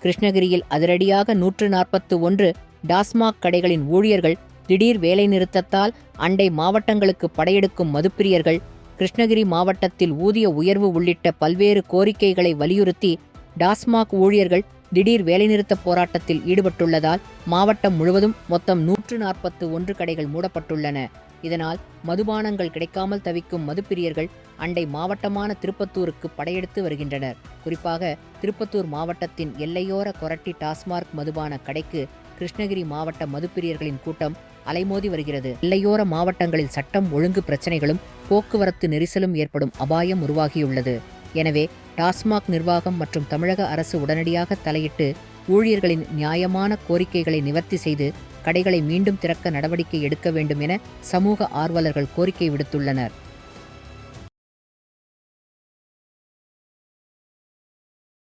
கிருஷ்ணகிரியில் அதிரடியாக 141 டாஸ்மாக் கடைகளின் ஊழியர்கள் திடீர் வேலைநிறுத்தத்தால் அண்டை மாவட்டங்களுக்கு படையெடுக்கும் மதுப்பிரியர்கள். கிருஷ்ணகிரி மாவட்டத்தில் ஊதிய உயர்வு உள்ளிட்ட பல்வேறு கோரிக்கைகளை வலியுறுத்தி டாஸ்மாக் ஊழியர்கள் திடீர் வேலைநிறுத்த போராட்டத்தில் ஈடுபட்டுள்ளதால் மாவட்டம் முழுவதும் மொத்தம் 141 கடைகள் மூடப்பட்டுள்ளன. இதனால் மதுபானங்கள் கிடைக்காமல் தவிக்கும் மதுப்பிரியர்கள் அண்டை மாவட்டமான திருப்பத்தூருக்கு படையெடுத்து வருகின்றனர். குறிப்பாக திருப்பத்தூர் மாவட்டத்தின் எல்லையோர கொரட்டி டாஸ்மாக் மதுபான கடைக்கு கிருஷ்ணகிரி மாவட்ட மதுப்பிரியர்களின் கூட்டம் அலைமோதி வருகிறது. எல்லையோர மாவட்டங்களில் சட்டம் ஒழுங்கு பிரச்சினைகளும் போக்குவரத்து நெரிசலும் ஏற்படும் அபாயம் உருவாகியுள்ளது. எனவே டாஸ்மாக் நிர்வாகம் மற்றும் தமிழக அரசு உடனடியாக தலையிட்டு ஊழியர்களின் நியாயமான கோரிக்கைகளை நிவர்த்தி செய்து கடைகளை மீண்டும் திறக்க நடவடிக்கை எடுக்க வேண்டும் என சமூக ஆர்வலர்கள் கோரிக்கை விடுத்துள்ளனர்.